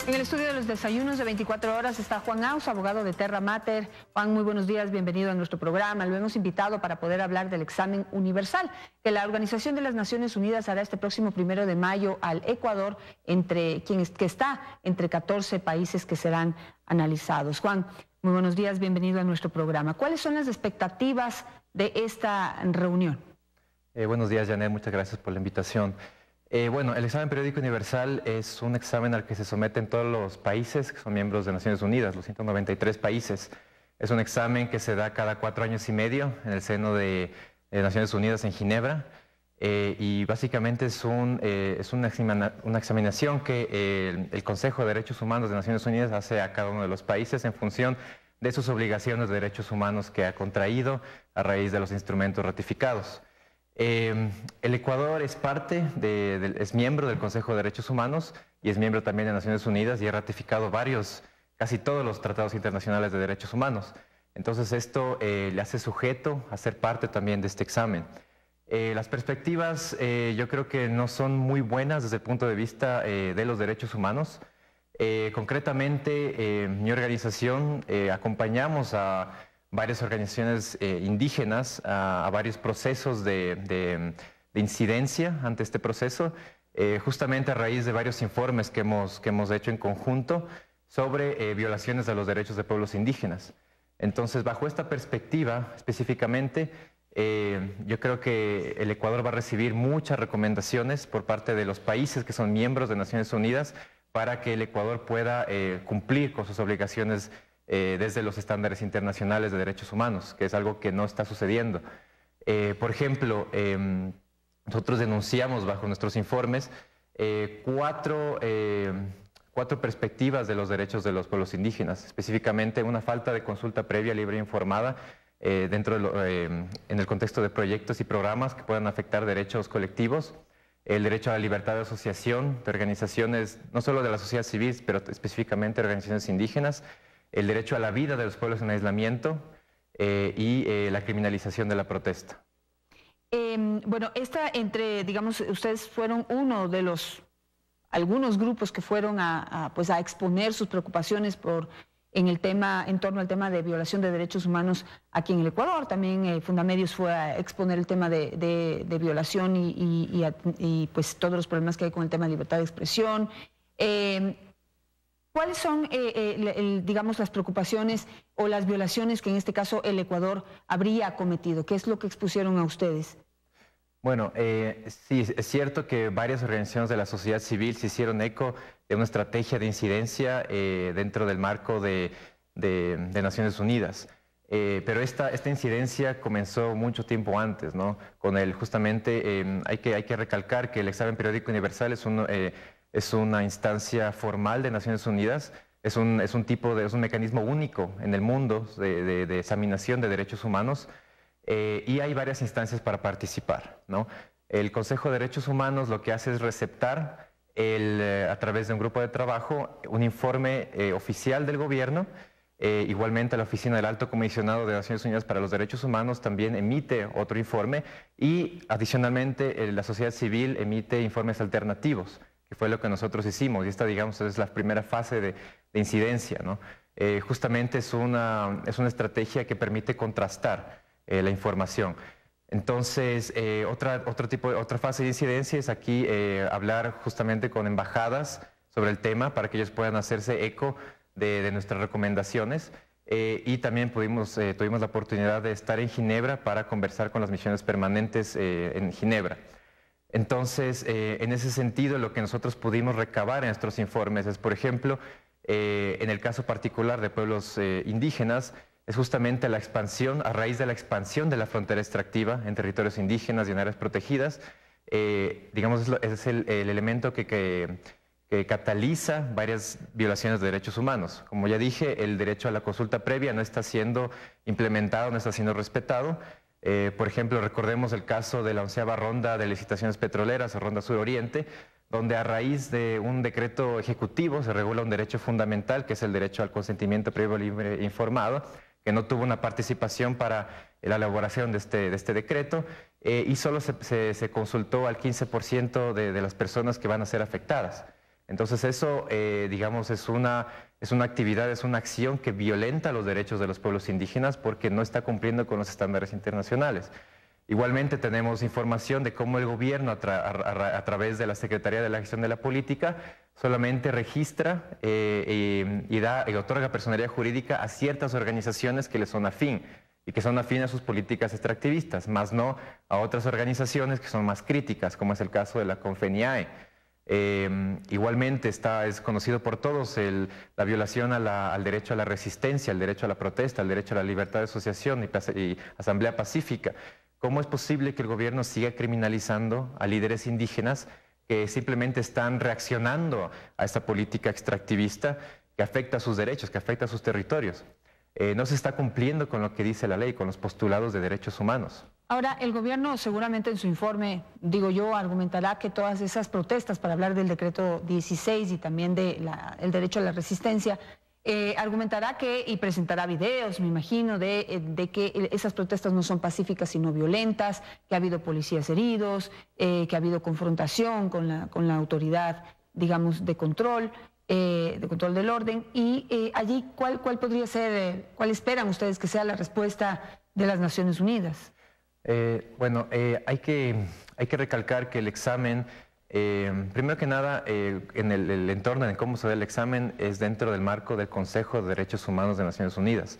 En el estudio de los desayunos de 24 horas está Juan Aus, abogado de Terra Mater. Juan, muy buenos días, bienvenido a nuestro programa. Lo hemos invitado para poder hablar del examen universal que la Organización de las Naciones Unidas hará este próximo 1 de mayo al Ecuador, que está entre 14 países que serán analizados. Juan, muy buenos días, bienvenido a nuestro programa. ¿Cuáles son las expectativas de esta reunión? Buenos días, Janet, muchas gracias por la invitación. Bueno, el examen periódico universal es un examen al que se someten todos los países que son miembros de Naciones Unidas, los 193 países. Es un examen que se da cada 4 años y medio en el seno de Naciones Unidas en Ginebra y básicamente es una examinación que el Consejo de Derechos Humanos de Naciones Unidas hace a cada uno de los países en función de sus obligaciones de derechos humanos que ha contraído a raíz de los instrumentos ratificados. El Ecuador es es miembro del Consejo de Derechos Humanos y es miembro también de Naciones Unidas y ha ratificado casi todos los tratados internacionales de derechos humanos. Entonces esto le hace sujeto a ser parte también de este examen. Las perspectivas yo creo que no son muy buenas desde el punto de vista de los derechos humanos. Concretamente, mi organización acompañamos a varias organizaciones indígenas, a varios procesos de incidencia ante este proceso, justamente a raíz de varios informes que hemos hecho en conjunto sobre violaciones a los derechos de pueblos indígenas. Entonces, bajo esta perspectiva específicamente, yo creo que el Ecuador va a recibir muchas recomendaciones por parte de los países que son miembros de Naciones Unidas para que el Ecuador pueda cumplir con sus obligaciones desde los estándares internacionales de derechos humanos, que es algo que no está sucediendo. Por ejemplo, nosotros denunciamos bajo nuestros informes cuatro perspectivas de los derechos de los pueblos indígenas, específicamente una falta de consulta previa, libre e informada en el contexto de proyectos y programas que puedan afectar derechos colectivos, el derecho a la libertad de asociación de organizaciones, no solo de la sociedad civil, pero específicamente organizaciones indígenas, el derecho a la vida de los pueblos en aislamiento y la criminalización de la protesta. Bueno, digamos, ustedes fueron uno de algunos grupos que fueron a exponer sus preocupaciones en torno al tema de violación de derechos humanos aquí en el Ecuador. También Fundamedios fue a exponer el tema de violación y pues todos los problemas que hay con el tema de libertad de expresión. ¿Cuáles son, digamos, las preocupaciones o las violaciones que en este caso el Ecuador habría cometido? ¿Qué es lo que expusieron a ustedes? Bueno, sí, es cierto que varias organizaciones de la sociedad civil se hicieron eco de una estrategia de incidencia dentro del marco de Naciones Unidas. Pero esta incidencia comenzó mucho tiempo antes, ¿no? Justamente hay que recalcar que el examen periódico universal es una instancia formal de Naciones Unidas, es un mecanismo único en el mundo de examinación de derechos humanos y hay varias instancias para participar, ¿no? El Consejo de Derechos Humanos lo que hace es receptar a través de un grupo de trabajo un informe oficial del gobierno. Igualmente la Oficina del Alto Comisionado de Naciones Unidas para los Derechos Humanos también emite otro informe y adicionalmente la sociedad civil emite informes alternativos, que fue lo que nosotros hicimos, y esta, digamos, es la primera fase de incidencia, ¿no? Justamente es una estrategia que permite contrastar la información. Entonces, otra fase de incidencia es aquí hablar justamente con embajadas sobre el tema para que ellos puedan hacerse eco de nuestras recomendaciones y también tuvimos la oportunidad de estar en Ginebra para conversar con las misiones permanentes en Ginebra. Entonces, en ese sentido, lo que nosotros pudimos recabar en nuestros informes es, por ejemplo, en el caso particular de pueblos indígenas, es justamente la expansión, a raíz de la expansión de la frontera extractiva en territorios indígenas y en áreas protegidas, digamos, es el elemento que cataliza varias violaciones de derechos humanos. Como ya dije, el derecho a la consulta previa no está siendo implementado, no está siendo respetado. Por ejemplo, recordemos el caso de la 11ª ronda de licitaciones petroleras o ronda sur-oriente, donde a raíz de un decreto ejecutivo se regula un derecho fundamental, que es el derecho al consentimiento previo, libre e informado, que no tuvo una participación para la elaboración de este decreto y solo se consultó al 15% de las personas que van a ser afectadas. Entonces eso, digamos, es una actividad, es una acción que violenta los derechos de los pueblos indígenas porque no está cumpliendo con los estándares internacionales. Igualmente tenemos información de cómo el gobierno a través de la Secretaría de la Gestión de la Política solamente registra y otorga personería jurídica a ciertas organizaciones que le son afín y que son afín a sus políticas extractivistas, más no a otras organizaciones que son más críticas, como es el caso de la Confeniae. Igualmente es conocido por todos la violación al derecho a la resistencia, al derecho a la protesta, al derecho a la libertad de asociación y asamblea pacífica. ¿Cómo es posible que el gobierno siga criminalizando a líderes indígenas que simplemente están reaccionando a esta política extractivista que afecta a sus derechos, que afecta a sus territorios? No se está cumpliendo con lo que dice la ley, con los postulados de derechos humanos. Ahora, el gobierno seguramente en su informe, digo yo, argumentará que todas esas protestas, para hablar del decreto 16 y también del derecho a la resistencia, argumentará y presentará videos, me imagino, de que esas protestas no son pacíficas sino violentas, que ha habido policías heridos, que ha habido confrontación con la autoridad, digamos, de control del orden. Y allí, ¿cuál podría ser, cuál esperan ustedes que sea la respuesta de las Naciones Unidas? Hay que recalcar que el examen, primero que nada, en el entorno en cómo se da el examen es dentro del marco del Consejo de Derechos Humanos de Naciones Unidas.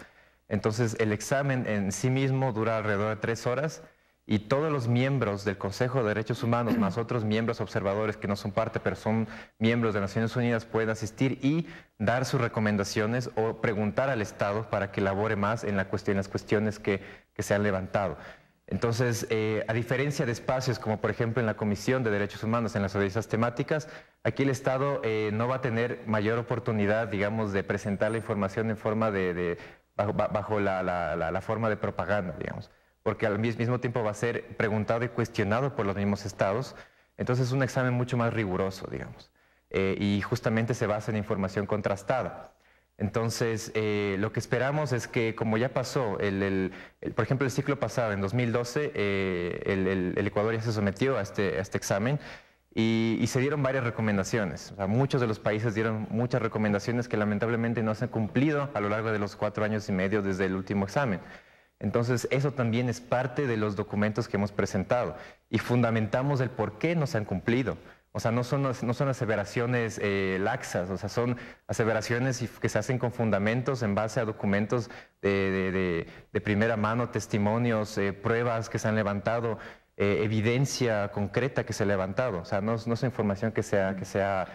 Entonces, el examen en sí mismo dura alrededor de 3 horas y todos los miembros del Consejo de Derechos Humanos, más otros miembros observadores que no son parte, pero son miembros de Naciones Unidas, pueden asistir y dar sus recomendaciones o preguntar al Estado para que elabore más en las cuestiones que se han levantado. Entonces, a diferencia de espacios como por ejemplo en la Comisión de Derechos Humanos, en las audiencias temáticas, aquí el Estado no va a tener mayor oportunidad, digamos, de presentar la información en forma bajo la forma de propaganda, digamos, porque al mismo tiempo va a ser preguntado y cuestionado por los mismos estados. Entonces es un examen mucho más riguroso, digamos, y justamente se basa en información contrastada. Entonces, lo que esperamos es que, como ya pasó, por ejemplo, el ciclo pasado, en 2012, el Ecuador ya se sometió a este examen y se dieron varias recomendaciones. O sea, muchos de los países dieron muchas recomendaciones que lamentablemente no se han cumplido a lo largo de los 4 años y medio desde el último examen. Entonces, eso también es parte de los documentos que hemos presentado y fundamentamos el por qué no se han cumplido. O sea, no son aseveraciones laxas, o sea, son aseveraciones que se hacen con fundamentos en base a documentos de primera mano, testimonios, pruebas que se han levantado, evidencia concreta que se ha levantado. O sea, no es información que sea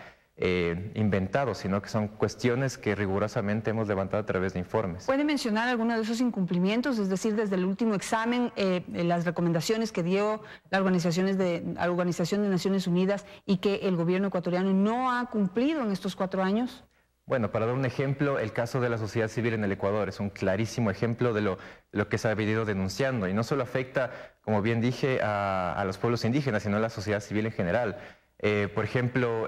inventado, sino que son cuestiones que rigurosamente hemos levantado a través de informes. ¿Puede mencionar alguno de esos incumplimientos? Es decir, desde el último examen, las recomendaciones que dio la Organización de Naciones Unidas y que el gobierno ecuatoriano no ha cumplido en estos 4 años. Bueno, para dar un ejemplo, el caso de la sociedad civil en el Ecuador es un clarísimo ejemplo de lo que se ha venido denunciando y no solo afecta, como bien dije, a los pueblos indígenas, sino a la sociedad civil en general. Por ejemplo,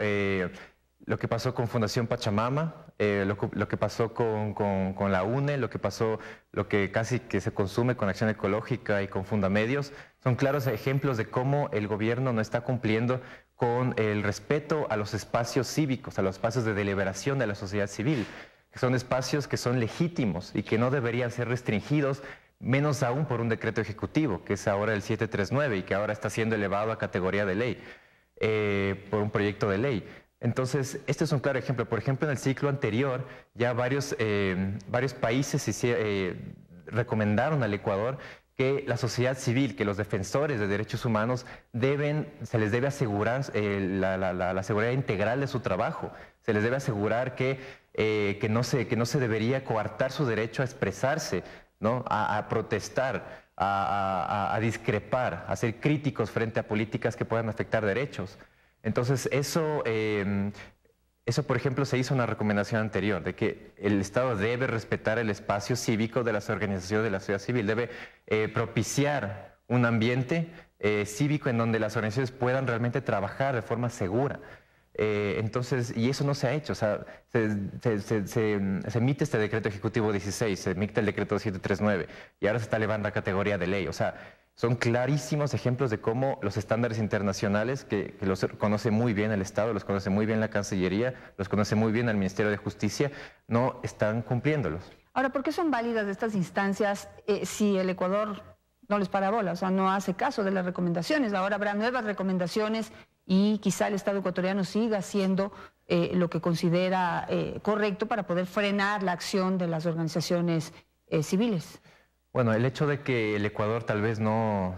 lo que pasó con Fundación Pachamama, lo que pasó con la UNE, lo que casi que se consume con Acción Ecológica y con Fundamedios, son claros ejemplos de cómo el gobierno no está cumpliendo con el respeto a los espacios cívicos, a los espacios de deliberación de la sociedad civil, que son espacios que son legítimos y que no deberían ser restringidos, menos aún por un decreto ejecutivo, que es ahora el 739 y que ahora está siendo elevado a categoría de ley, por un proyecto de ley. Entonces, este es un claro ejemplo. Por ejemplo, en el ciclo anterior, ya varios países recomendaron al Ecuador que la sociedad civil, que los defensores de derechos humanos se les debe asegurar la seguridad integral de su trabajo. Se les debe asegurar que no se debería coartar su derecho a expresarse, ¿no? A protestar, a discrepar, a ser críticos frente a políticas que puedan afectar derechos. Entonces, eso, por ejemplo, se hizo una recomendación anterior, de que el Estado debe respetar el espacio cívico de las organizaciones de la sociedad civil, debe propiciar un ambiente cívico en donde las organizaciones puedan realmente trabajar de forma segura. Entonces, y eso no se ha hecho. O sea, se emite este decreto ejecutivo 16, se emite el decreto 739 y ahora se está elevando a categoría de ley. O sea, son clarísimos ejemplos de cómo los estándares internacionales, que los conoce muy bien el Estado, los conoce muy bien la Cancillería, los conoce muy bien el Ministerio de Justicia, no están cumpliéndolos. Ahora, ¿por qué son válidas estas instancias si el Ecuador no les para bola? O sea, no hace caso de las recomendaciones. Ahora habrá nuevas recomendaciones y quizá el Estado ecuatoriano siga haciendo lo que considera correcto para poder frenar la acción de las organizaciones civiles. Bueno, el hecho de que el Ecuador tal vez no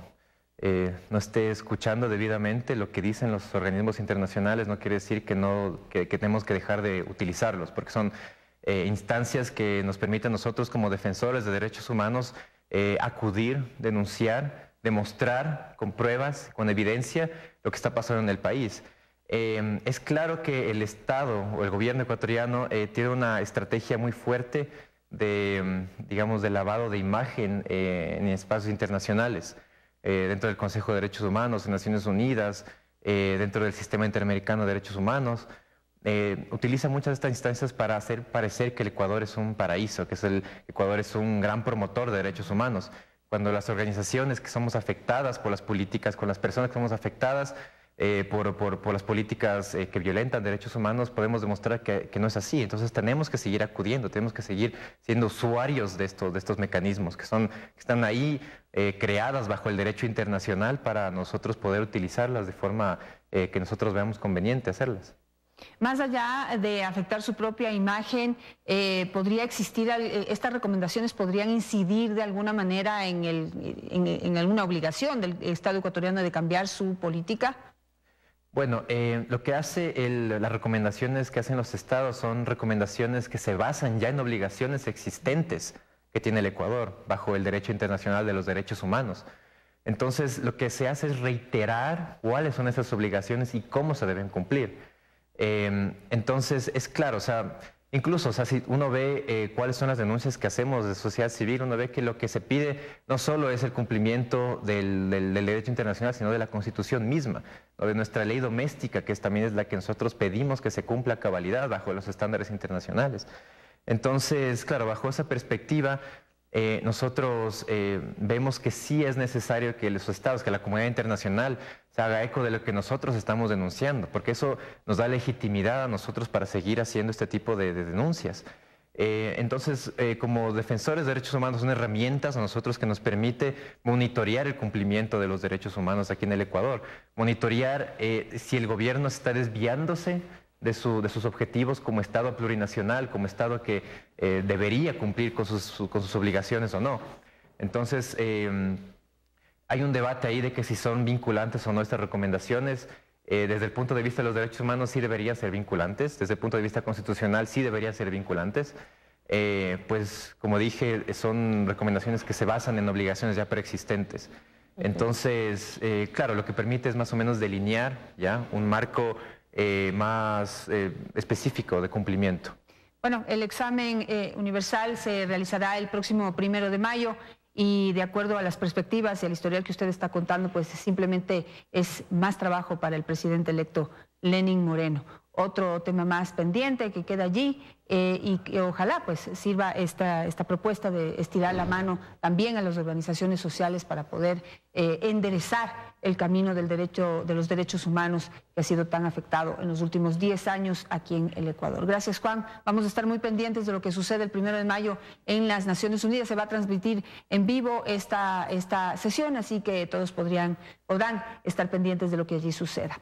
esté escuchando debidamente lo que dicen los organismos internacionales no quiere decir que tenemos que dejar de utilizarlos, porque son instancias que nos permiten nosotros como defensores de derechos humanos acudir, denunciar, demostrar con pruebas, con evidencia lo que está pasando en el país. Es claro que el Estado o el gobierno ecuatoriano tiene una estrategia muy fuerte digamos, de lavado de imagen en espacios internacionales, dentro del Consejo de Derechos Humanos, en Naciones Unidas, dentro del Sistema Interamericano de Derechos Humanos. Utiliza muchas de estas instancias para hacer parecer que el Ecuador es un paraíso, que el Ecuador es un gran promotor de derechos humanos, cuando las organizaciones que somos afectadas por las políticas, con las personas que somos afectadas por las políticas que violentan derechos humanos, podemos demostrar que no es así. Entonces tenemos que seguir acudiendo, tenemos que seguir siendo usuarios de estos mecanismos que están ahí creadas bajo el derecho internacional para nosotros poder utilizarlas de forma que nosotros veamos conveniente hacerlas. Más allá de afectar su propia imagen, ¿podría existir, estas recomendaciones podrían incidir de alguna manera en alguna obligación del Estado ecuatoriano de cambiar su política? Bueno, lo que hace las recomendaciones que hacen los estados son recomendaciones que se basan ya en obligaciones existentes que tiene el Ecuador bajo el derecho internacional de los derechos humanos. Entonces, lo que se hace es reiterar cuáles son esas obligaciones y cómo se deben cumplir. Entonces, es claro, o sea, incluso, o sea, si uno ve cuáles son las denuncias que hacemos de sociedad civil, uno ve que lo que se pide no solo es el cumplimiento del derecho internacional, sino de la Constitución misma, o de nuestra ley doméstica, que también es la que nosotros pedimos que se cumpla a cabalidad bajo los estándares internacionales. Entonces, claro, bajo esa perspectiva, nosotros vemos que sí es necesario que los estados, que la comunidad internacional se haga eco de lo que nosotros estamos denunciando, porque eso nos da legitimidad a nosotros para seguir haciendo este tipo de denuncias. Entonces, como defensores de derechos humanos, son herramientas a nosotros que nos permite monitorear el cumplimiento de los derechos humanos aquí en el Ecuador, monitorear si el gobierno está desviándose de sus objetivos como Estado plurinacional, como Estado que debería cumplir con sus obligaciones o no. Entonces, hay un debate ahí de que si son vinculantes o no estas recomendaciones. Desde el punto de vista de los derechos humanos sí deberían ser vinculantes, desde el punto de vista constitucional sí deberían ser vinculantes. Pues, como dije, son recomendaciones que se basan en obligaciones ya preexistentes. Entonces, claro, lo que permite es más o menos delinear ya un marco más específico de cumplimiento. Bueno, el examen universal se realizará el próximo 1 de mayo y de acuerdo a las perspectivas y al historial que usted está contando, pues simplemente es más trabajo para el presidente electo Lenín Moreno. Otro tema más pendiente que queda allí y que ojalá pues sirva esta propuesta de estirar la mano también a las organizaciones sociales para poder enderezar el camino de los derechos humanos que ha sido tan afectado en los últimos 10 años aquí en el Ecuador. Gracias, Juan. Vamos a estar muy pendientes de lo que sucede el 1 de mayo en las Naciones Unidas. Se va a transmitir en vivo esta sesión, así que todos podrán estar pendientes de lo que allí suceda.